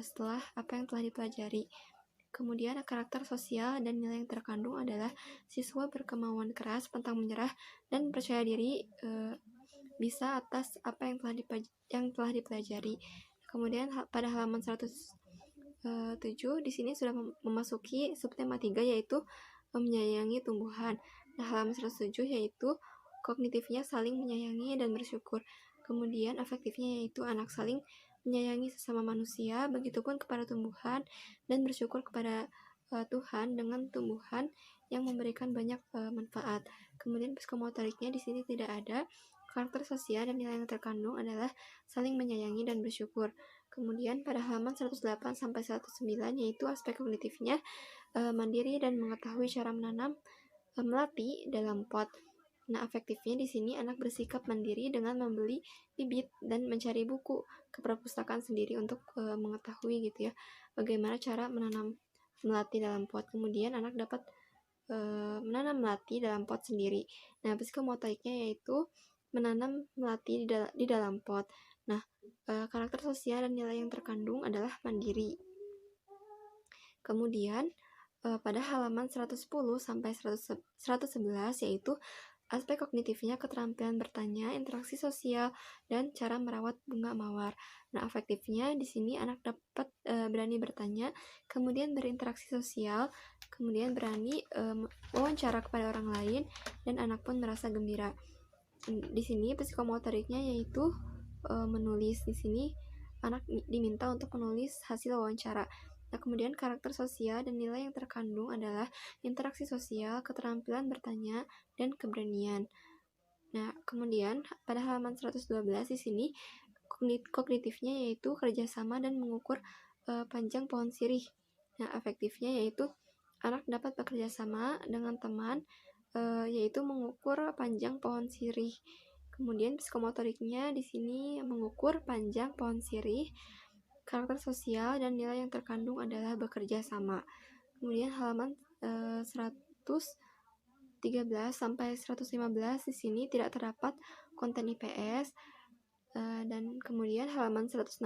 setelah apa yang telah dipelajari. Kemudian karakter sosial dan nilai yang terkandung adalah siswa berkemauan keras, pantang menyerah, dan percaya diri bisa atas apa yang telah dipelajari. Kemudian pada halaman 107 di sini sudah memasuki subtema 3 yaitu menyayangi tumbuhan. Nah, halaman 107 yaitu kognitifnya saling menyayangi dan bersyukur. Kemudian afektifnya yaitu anak saling menyayangi sesama manusia, begitupun kepada tumbuhan, dan bersyukur kepada Tuhan dengan tumbuhan yang memberikan banyak manfaat. Kemudian psikomotoriknya di sini tidak ada. Karakter sosial dan nilai yang terkandung adalah saling menyayangi dan bersyukur. Kemudian pada halaman 108 sampai 109 yaitu aspek kognitifnya mandiri dan mengetahui cara menanam melati dalam pot. Nah, afektifnya di sini anak bersikap mandiri dengan membeli bibit dan mencari buku ke perpustakaan sendiri untuk mengetahui gitu ya bagaimana cara menanam melati dalam pot. Kemudian anak dapat menanam melati dalam pot sendiri. Nah, psikomotoriknya yaitu menanam melati di dalam pot. Nah, karakter sosial dan nilai yang terkandung adalah mandiri. Kemudian pada halaman 110 sampai 111, yaitu aspek kognitifnya keterampilan bertanya, interaksi sosial, dan cara merawat bunga mawar. Nah, afektifnya di sini anak dapat berani bertanya, kemudian berinteraksi sosial, kemudian berani wawancara kepada orang lain, dan anak pun merasa gembira. Di sini psikomotoriknya yaitu menulis. Di sini anak diminta untuk menulis hasil wawancara. Nah, kemudian karakter sosial dan nilai yang terkandung adalah interaksi sosial, keterampilan bertanya, dan keberanian. Nah, kemudian pada halaman 112 di sini kognitifnya yaitu kerjasama dan mengukur panjang pohon sirih. Nah, afektifnya yaitu anak dapat bekerja sama dengan teman, yaitu mengukur panjang pohon sirih. Kemudian psikomotoriknya di sini mengukur panjang pohon sirih. Karakter sosial dan nilai yang terkandung adalah bekerja sama. Kemudian halaman 113 sampai 115 di sini tidak terdapat konten IPS. Dan kemudian halaman 116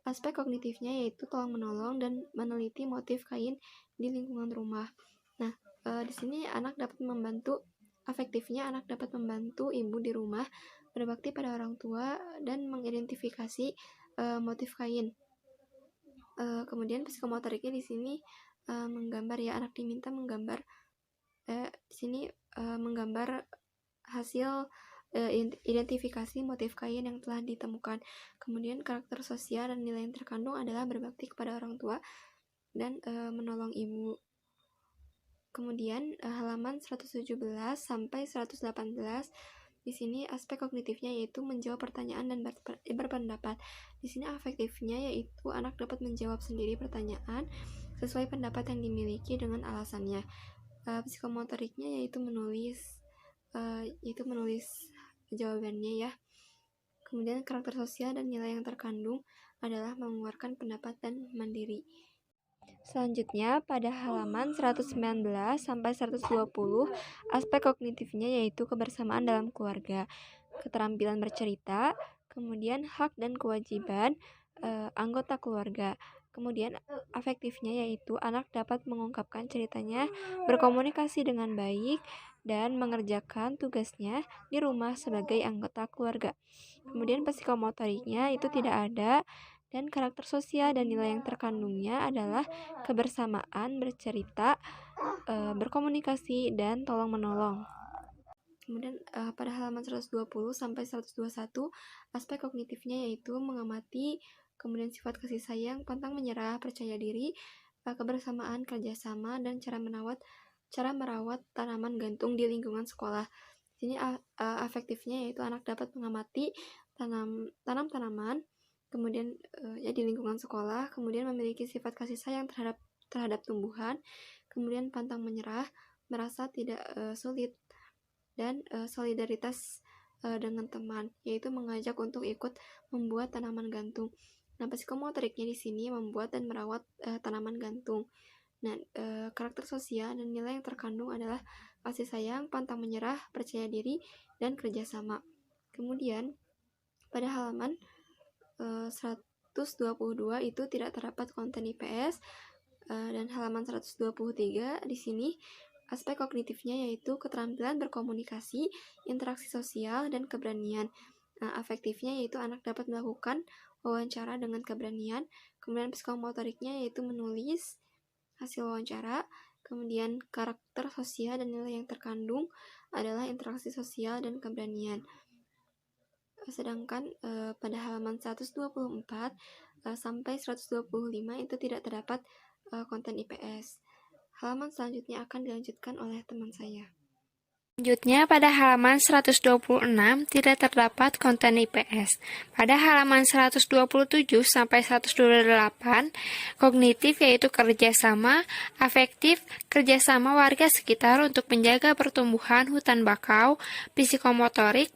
aspek kognitifnya yaitu tolong menolong dan meneliti motif kain di lingkungan rumah. Nah, di sini anak dapat membantu afektifnya anak dapat membantu ibu di rumah, berbakti pada orang tua, dan mengidentifikasi motif kain. Kemudian psikomotoriknya di sini menggambar, ya, anak diminta menggambar di sini menggambar hasil identifikasi motif kain yang telah ditemukan. Kemudian karakter sosial dan nilai yang terkandung adalah berbakti kepada orang tua dan menolong ibu. Kemudian halaman 117 sampai 118 di sini aspek kognitifnya yaitu menjawab pertanyaan dan berpendapat. Di sini afektifnya yaitu anak dapat menjawab sendiri pertanyaan sesuai pendapat yang dimiliki dengan alasannya. Psikomotoriknya yaitu menulis jawabannya, ya. Kemudian karakter sosial dan nilai yang terkandung adalah mengeluarkan pendapat dan mandiri. Selanjutnya pada halaman 119 sampai 120 aspek kognitifnya yaitu kebersamaan dalam keluarga, keterampilan bercerita, kemudian hak dan kewajiban anggota keluarga. Kemudian afektifnya yaitu anak dapat mengungkapkan ceritanya, berkomunikasi dengan baik, dan mengerjakan tugasnya di rumah sebagai anggota keluarga. Kemudian psikomotoriknya itu tidak ada, dan karakter sosial dan nilai yang terkandungnya adalah kebersamaan, bercerita, berkomunikasi, dan tolong menolong. Kemudian pada halaman 120 sampai 121 aspek kognitifnya yaitu mengamati, kemudian sifat kasih sayang, pantang menyerah, percaya diri, kebersamaan, kerjasama, dan cara merawat tanaman gantung di lingkungan sekolah. Di sini afektifnya yaitu anak dapat mengamati tanam tanaman, kemudian ya di lingkungan sekolah, kemudian memiliki sifat kasih sayang terhadap tumbuhan, kemudian pantang menyerah, merasa tidak sulit, dan solidaritas dengan teman, yaitu mengajak untuk ikut membuat tanaman gantung. Nah, psikomotoriknya di sini membuat dan merawat tanaman gantung. Nah, karakter sosial dan nilai yang terkandung adalah kasih sayang, pantang menyerah, percaya diri, dan kerjasama. Kemudian pada halaman 122 itu tidak terdapat konten IPS, dan halaman 123 di sini aspek kognitifnya yaitu keterampilan berkomunikasi, interaksi sosial, dan keberanian. Nah, afektifnya yaitu anak dapat melakukan wawancara dengan keberanian. Kemudian psikomotoriknya yaitu menulis hasil wawancara. Kemudian karakter sosial dan nilai yang terkandung adalah interaksi sosial dan keberanian. Sedangkan pada halaman 124 sampai 125 itu tidak terdapat konten IPS. Halaman selanjutnya akan dilanjutkan oleh teman saya. Selanjutnya pada halaman 126 tidak terdapat konten IPS. Pada halaman 127 sampai 128 kognitif yaitu kerjasama, afektif, kerjasama warga sekitar untuk menjaga pertumbuhan hutan bakau, psikomotorik,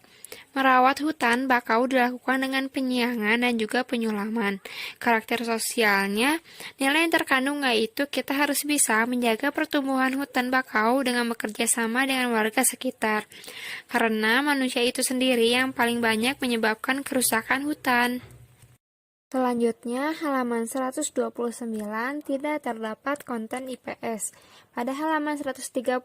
merawat hutan bakau dilakukan dengan penyiangan dan juga penyulaman. Karakter sosialnya, nilai yang terkandung yaitu kita harus bisa menjaga pertumbuhan hutan bakau dengan bekerja sama dengan warga sekitar. Karena manusia itu sendiri yang paling banyak menyebabkan kerusakan hutan. Selanjutnya, halaman 129 tidak terdapat konten IPS. Pada halaman 130,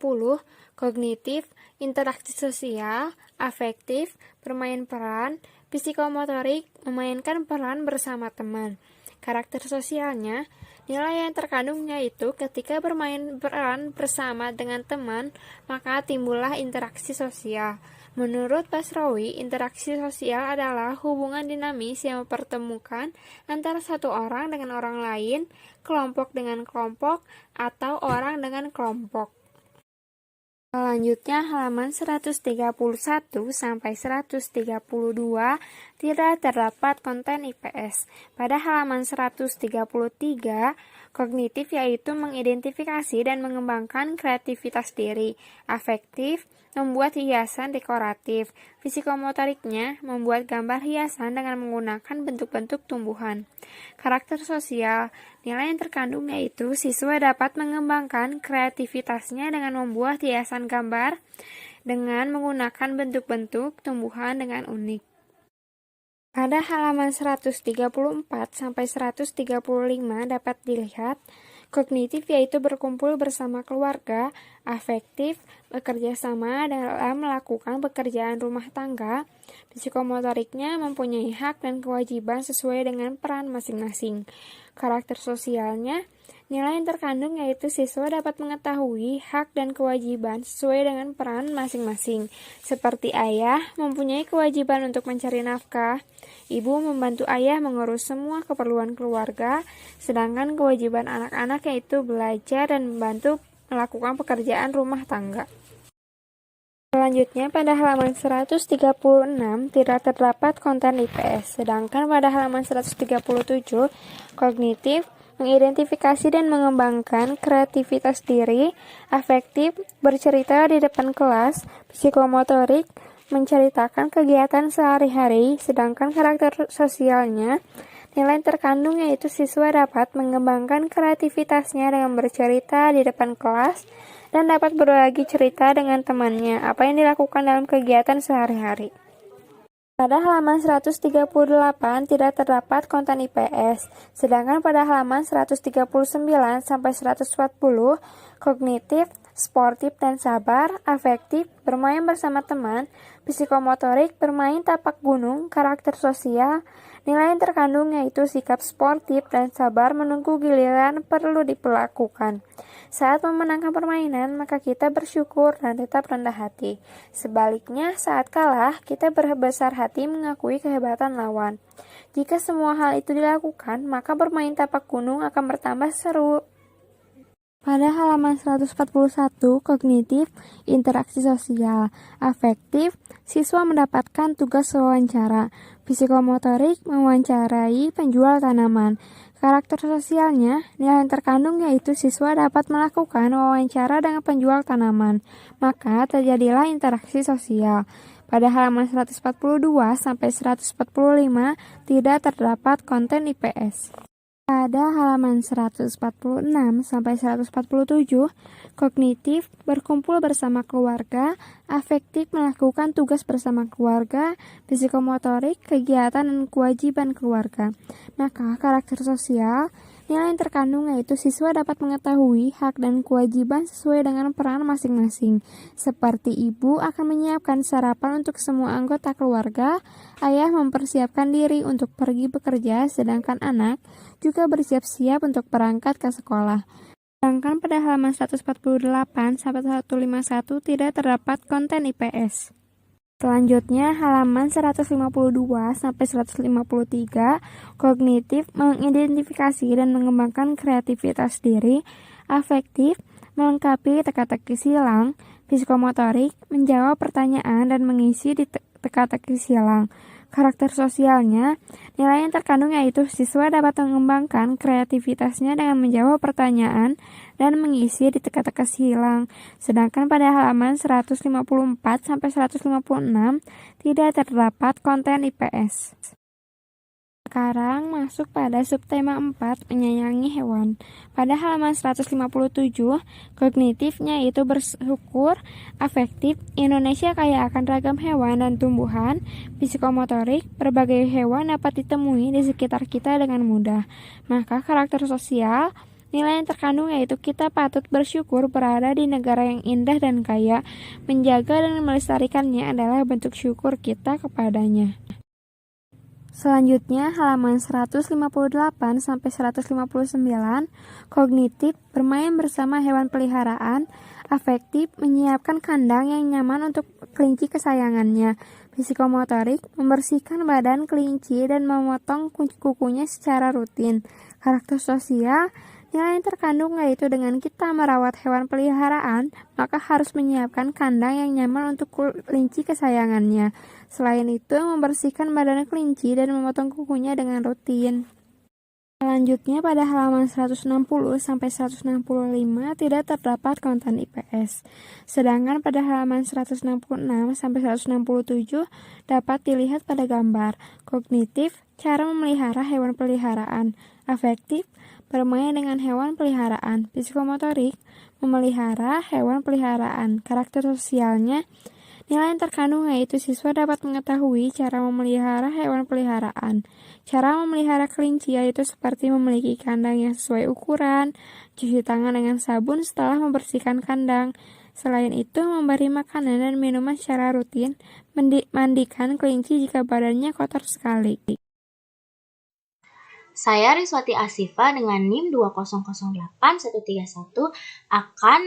kognitif, interaksi sosial, afektif, bermain peran, psikomotorik, memainkan peran bersama teman. Karakter sosialnya, nilai yang terkandung yaitu ketika bermain peran bersama dengan teman, maka timbullah interaksi sosial. Menurut Basrawi, interaksi sosial adalah hubungan dinamis yang mempertemukan antara satu orang dengan orang lain, kelompok dengan kelompok, atau orang dengan kelompok. Selanjutnya halaman 131 sampai 132 tidak terdapat konten IPS. Pada halaman 133, kognitif yaitu mengidentifikasi dan mengembangkan kreativitas diri, afektif, membuat hiasan dekoratif, psikomotoriknya membuat gambar hiasan dengan menggunakan bentuk-bentuk tumbuhan. Karakter sosial, nilai yang terkandung yaitu siswa dapat mengembangkan kreativitasnya dengan membuat hiasan gambar dengan menggunakan bentuk-bentuk tumbuhan dengan unik. Pada halaman 134 sampai 135 dapat dilihat kognitif yaitu berkumpul bersama keluarga, afektif, bekerja sama dalam melakukan pekerjaan rumah tangga, psikomotoriknya mempunyai hak dan kewajiban sesuai dengan peran masing-masing. Karakter sosialnya, nilai yang terkandung yaitu siswa dapat mengetahui hak dan kewajiban sesuai dengan peran masing-masing. Seperti ayah mempunyai kewajiban untuk mencari nafkah, ibu membantu ayah mengurus semua keperluan keluarga, sedangkan kewajiban anak-anak yaitu belajar dan membantu melakukan pekerjaan rumah tangga. Selanjutnya pada halaman 136 tidak terdapat konten IPS, sedangkan pada halaman 137 kognitif, mengidentifikasi dan mengembangkan kreativitas diri, afektif, bercerita di depan kelas, psikomotorik, menceritakan kegiatan sehari-hari, sedangkan karakter sosialnya, nilai terkandung yaitu siswa dapat mengembangkan kreativitasnya dengan bercerita di depan kelas dan dapat berbagi cerita dengan temannya apa yang dilakukan dalam kegiatan sehari-hari. Pada halaman 138 tidak terdapat konten IPS, sedangkan pada halaman 139 sampai 140 kognitif, sportif dan sabar, afektif, bermain bersama teman, psikomotorik, bermain tapak gunung, karakter sosial, nilai yang terkandung yaitu sikap sportif dan sabar menunggu giliran perlu diperlakukan. Saat memenangkan permainan, maka kita bersyukur dan tetap rendah hati. Sebaliknya, saat kalah, kita berbesar hati mengakui kehebatan lawan. Jika semua hal itu dilakukan, maka bermain tapak gunung akan bertambah seru. Pada halaman 141, kognitif, interaksi sosial, afektif, siswa mendapatkan tugas wawancara, psikomotorik, mewawancarai penjual tanaman. Karakter sosialnya, nilai yang terkandung yaitu siswa dapat melakukan wawancara dengan penjual tanaman, maka terjadilah interaksi sosial. Pada halaman 142 sampai 145 tidak terdapat konten IPS. Pada halaman 146 sampai 147, kognitif, berkumpul bersama keluarga, afektif, melakukan tugas bersama keluarga, psikomotorik, kegiatan dan kewajiban keluarga. Maka karakter sosial, nilai yang terkandung yaitu siswa dapat mengetahui hak dan kewajiban sesuai dengan peran masing-masing. Seperti ibu akan menyiapkan sarapan untuk semua anggota keluarga, ayah mempersiapkan diri untuk pergi bekerja, sedangkan anak juga bersiap-siap untuk berangkat ke sekolah. Sedangkan pada halaman 148 sampai 151 tidak terdapat konten IPS. Selanjutnya halaman 152 sampai 153 kognitif, mengidentifikasi dan mengembangkan kreativitas diri, afektif, melengkapi teka-teki silang, psikomotorik, menjawab pertanyaan dan mengisi di teka-teki silang. Karakter sosialnya, nilai yang terkandung yaitu siswa dapat mengembangkan kreativitasnya dengan menjawab pertanyaan dan mengisi di teka-teki silang. Sedangkan pada halaman 154 sampai 156 tidak terdapat konten IPS. Sekarang masuk pada subtema 4, menyayangi hewan. Pada halaman 157, kognitifnya yaitu bersyukur, afektif, Indonesia kaya akan ragam hewan dan tumbuhan, psikomotorik, berbagai hewan dapat ditemui di sekitar kita dengan mudah. Maka karakter sosial, nilai yang terkandung yaitu kita patut bersyukur berada di negara yang indah dan kaya, menjaga dan melestarikannya adalah bentuk syukur kita kepadanya. Selanjutnya halaman 158 sampai 159, kognitif, bermain bersama hewan peliharaan, afektif, menyiapkan kandang yang nyaman untuk kelinci kesayangannya, psikomotorik, membersihkan badan kelinci dan memotong kukunya secara rutin, karakter sosial, nilai yang terkandung yaitu dengan kita merawat hewan peliharaan, maka harus menyiapkan kandang yang nyaman untuk kelinci kesayangannya. Selain itu, membersihkan badan kelinci dan memotong kukunya dengan rutin. Selanjutnya pada halaman 160 sampai 165 tidak terdapat konten IPS. Sedangkan pada halaman 166 sampai 167 dapat dilihat pada gambar. Kognitif, cara memelihara hewan peliharaan. Afektif, bermain dengan hewan peliharaan. Psikomotorik, memelihara hewan peliharaan. Karakter sosialnya, nilai yang terkandung yaitu siswa dapat mengetahui cara memelihara hewan peliharaan. Cara memelihara kelinci yaitu seperti memiliki kandang yang sesuai ukuran, cuci tangan dengan sabun setelah membersihkan kandang. Selain itu, memberi makanan dan minuman secara rutin, mandikan kelinci jika badannya kotor sekali. Saya Riswati Asifa dengan NIM 2008131 akan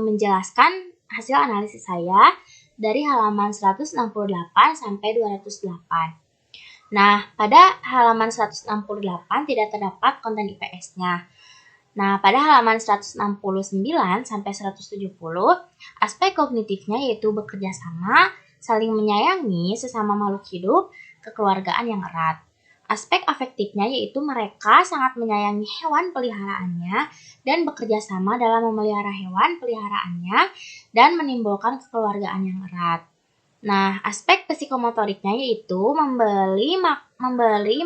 menjelaskan hasil analisis saya dari halaman 168 sampai 208. Nah, pada halaman 168 tidak terdapat konten IPS-nya. Nah, pada halaman 169 sampai 170, aspek kognitifnya yaitu bekerja sama, saling menyayangi sesama makhluk hidup, kekeluargaan yang erat. Aspek afektifnya yaitu mereka sangat menyayangi hewan peliharaannya dan bekerja sama dalam memelihara hewan peliharaannya dan menimbulkan kekeluargaan yang erat. Nah, aspek psikomotoriknya yaitu membeli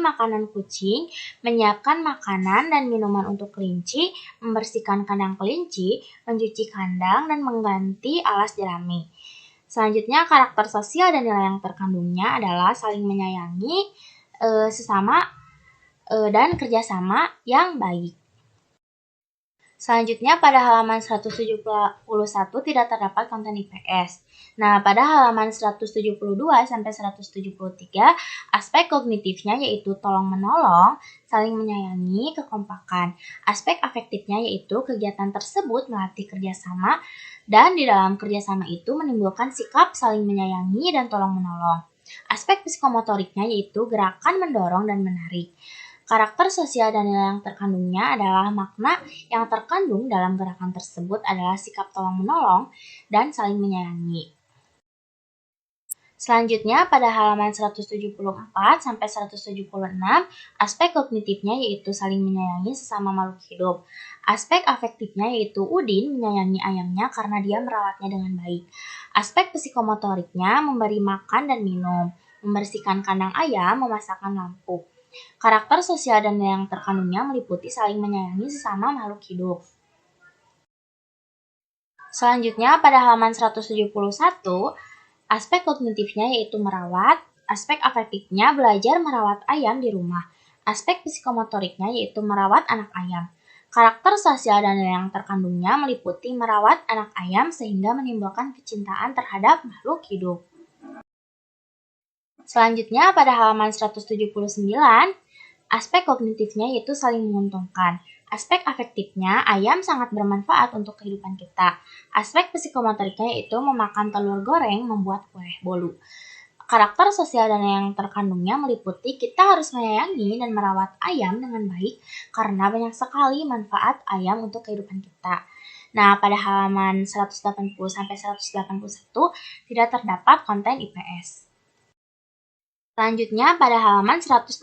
makanan kucing, menyiapkan makanan dan minuman untuk kelinci, membersihkan kandang kelinci, mencuci kandang, dan mengganti alas jerami. Selanjutnya, karakter sosial dan nilai yang terkandungnya adalah saling menyayangi sesama dan kerjasama yang baik. Selanjutnya pada halaman 171 tidak terdapat konten IPS. Nah, pada halaman 172 sampai 173 aspek kognitifnya yaitu tolong-menolong, saling menyayangi, kekompakan. Aspek afektifnya yaitu kegiatan tersebut melatih kerjasama dan di dalam kerjasama itu menimbulkan sikap saling menyayangi dan tolong-menolong. Aspek psikomotoriknya yaitu gerakan mendorong dan menarik. Karakter sosial dan nilai yang terkandungnya adalah makna yang terkandung dalam gerakan tersebut adalah sikap tolong-menolong dan saling menyayangi. Selanjutnya pada halaman 174 sampai 176, aspek kognitifnya yaitu saling menyayangi sesama makhluk hidup. Aspek afektifnya yaitu Udin menyayangi ayamnya karena dia merawatnya dengan baik. Aspek psikomotoriknya memberi makan dan minum, membersihkan kandang ayam, memasakkan lampu. Karakter sosial dan nilai yang terkandungnya meliputi saling menyayangi sesama makhluk hidup. Selanjutnya pada halaman 171, aspek kognitifnya yaitu merawat, aspek afektifnya belajar merawat ayam di rumah, aspek psikomotoriknya yaitu merawat anak ayam. Karakter sosial dan nilai yang terkandungnya meliputi merawat anak ayam sehingga menimbulkan kecintaan terhadap makhluk hidup. Selanjutnya pada halaman 179, aspek kognitifnya yaitu saling menguntungkan. Aspek afektifnya, ayam sangat bermanfaat untuk kehidupan kita. Aspek psikomotoriknya yaitu memakan telur goreng, membuat kue bolu. Karakter sosial dan yang terkandungnya meliputi kita harus menyayangi dan merawat ayam dengan baik karena banyak sekali manfaat ayam untuk kehidupan kita. Nah, pada halaman 180 sampai 181 tidak terdapat konten IPS. Selanjutnya, pada halaman 182,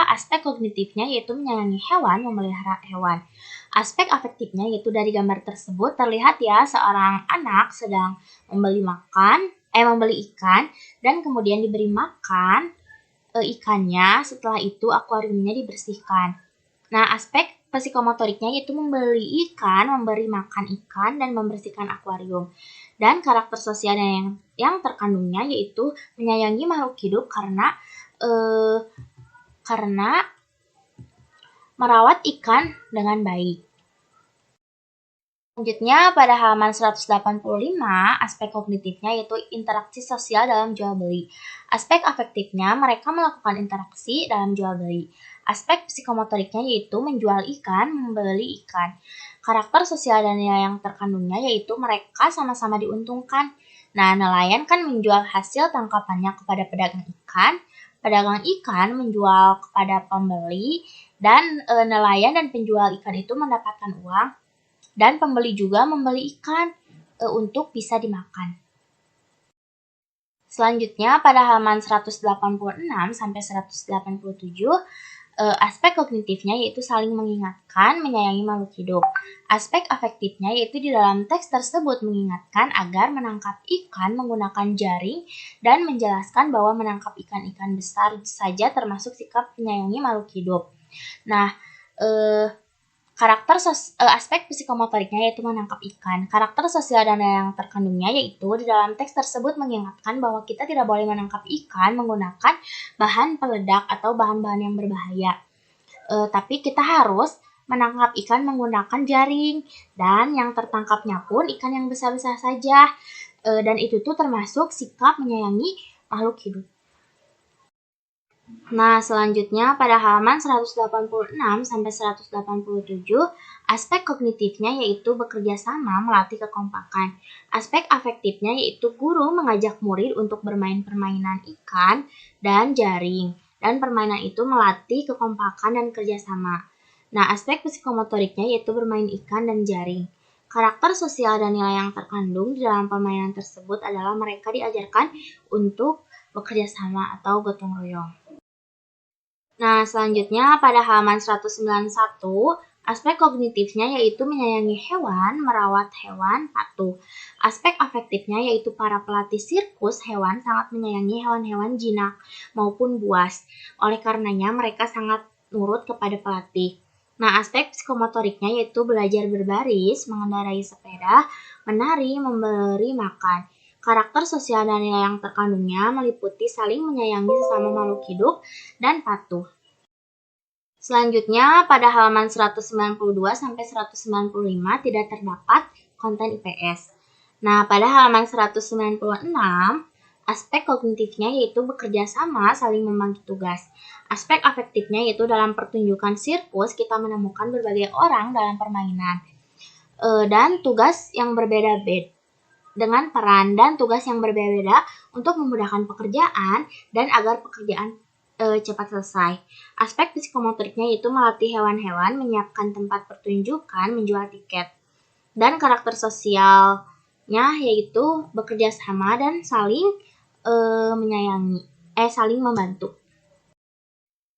aspek kognitifnya yaitu menyayangi hewan, memelihara hewan. Aspek afektifnya yaitu dari gambar tersebut terlihat ya seorang anak sedang membeli ikan dan kemudian diberi makan ikannya, setelah itu akuariumnya dibersihkan. Nah, aspek psikomotoriknya yaitu membeli ikan, memberi makan ikan, dan membersihkan akuarium. Dan karakter sosial yang terkandungnya yaitu menyayangi makhluk hidup karena merawat ikan dengan baik. Selanjutnya pada halaman 185, aspek kognitifnya yaitu interaksi sosial dalam jual beli. Aspek afektifnya, mereka melakukan interaksi dalam jual beli. Aspek psikomotoriknya yaitu menjual ikan, membeli ikan. Karakter sosial dan nilai yang terkandungnya yaitu mereka sama-sama diuntungkan. Nah, nelayan kan menjual hasil tangkapannya kepada pedagang ikan menjual kepada pembeli, dan nelayan dan penjual ikan itu mendapatkan uang, dan pembeli juga membeli ikan untuk bisa dimakan. Selanjutnya pada halaman 186 sampai 187, aspek kognitifnya yaitu saling mengingatkan, menyayangi makhluk hidup. Aspek afektifnya yaitu di dalam teks tersebut mengingatkan agar menangkap ikan menggunakan jaring dan menjelaskan bahwa menangkap ikan-ikan besar saja termasuk sikap menyayangi makhluk hidup. Nah, aspek psikomotoriknya yaitu menangkap ikan. Karakter sosial dan yang terkandungnya yaitu di dalam teks tersebut mengingatkan bahwa kita tidak boleh menangkap ikan menggunakan bahan peledak atau bahan-bahan yang berbahaya. Tapi kita harus menangkap ikan menggunakan jaring, dan yang tertangkapnya pun ikan yang besar-besar saja. Dan itu tuh termasuk sikap menyayangi makhluk hidup. Nah, selanjutnya pada halaman 186 sampai 187, aspek kognitifnya yaitu bekerja sama melatih kekompakan. Aspek afektifnya yaitu guru mengajak murid untuk bermain permainan ikan dan jaring, dan permainan itu melatih kekompakan dan kerjasama. Nah, aspek psikomotoriknya yaitu bermain ikan dan jaring. Karakter sosial dan nilai yang terkandung di dalam permainan tersebut adalah mereka diajarkan untuk bekerja sama atau gotong royong. Nah, selanjutnya pada halaman 191, aspek kognitifnya yaitu menyayangi hewan, merawat hewan, patuh. Aspek afektifnya yaitu para pelatih sirkus hewan sangat menyayangi hewan-hewan jinak maupun buas. Oleh karenanya mereka sangat nurut kepada pelatih. Nah, aspek psikomotoriknya yaitu belajar berbaris, mengendarai sepeda, menari, memberi makan. Karakter sosial dan nilai yang terkandungnya meliputi saling menyayangi sesama makhluk hidup dan patuh. Selanjutnya, pada halaman 192 sampai 195 tidak terdapat konten IPS. Nah, pada halaman 196, aspek kognitifnya yaitu bekerja sama, saling membagi tugas. Aspek afektifnya yaitu dalam pertunjukan sirkus kita menemukan berbagai orang dalam permainan. Dan tugas yang berbeda-beda dengan peran dan tugas yang berbeda-beda untuk memudahkan pekerjaan dan agar pekerjaan cepat selesai. Aspek psikomotoriknya yaitu melatih hewan-hewan, menyiapkan tempat pertunjukan, menjual tiket. Dan karakter sosialnya yaitu bekerja sama dan saling saling membantu.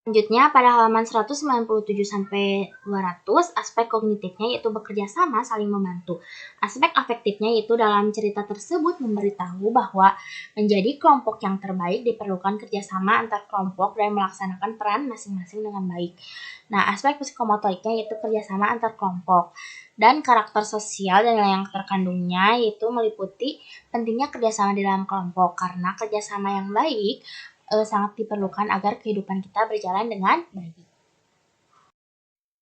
Selanjutnya pada halaman 197 sampai 200, aspek kognitifnya yaitu bekerja sama, saling membantu. Aspek afektifnya yaitu dalam cerita tersebut memberitahu bahwa menjadi kelompok yang terbaik diperlukan kerjasama antar kelompok dan melaksanakan peran masing-masing dengan baik. Nah, aspek psikomotoriknya yaitu kerjasama antar kelompok. Dan karakter sosial dan yang terkandungnya yaitu meliputi pentingnya kerjasama di dalam kelompok, karena kerjasama yang baik sangat diperlukan agar kehidupan kita berjalan dengan baik.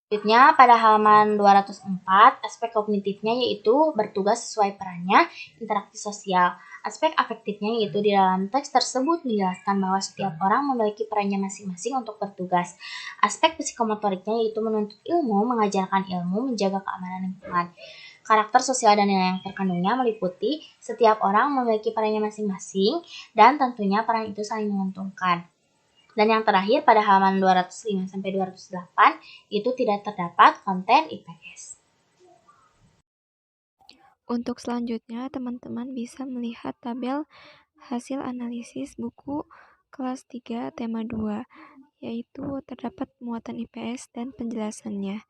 Selanjutnya pada halaman 204, aspek kognitifnya yaitu bertugas sesuai perannya, interaksi sosial. Aspek afektifnya yaitu di dalam teks tersebut menjelaskan bahwa setiap orang memiliki perannya masing-masing untuk bertugas. Aspek psikomotoriknya yaitu menuntut ilmu, mengajarkan ilmu, menjaga keamanan lingkungan. Karakter sosial dan nilai yang terkandungnya meliputi setiap orang memiliki perannya masing-masing dan tentunya peran itu saling menguntungkan. Dan yang terakhir pada halaman 205 sampai 208 itu tidak terdapat konten IPS. Untuk selanjutnya, teman-teman bisa melihat tabel hasil analisis buku kelas 3 tema 2, yaitu terdapat muatan IPS dan penjelasannya.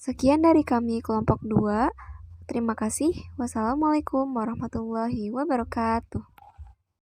Sekian dari kami kelompok 2. Terima kasih. Wassalamualaikum warahmatullahi wabarakatuh.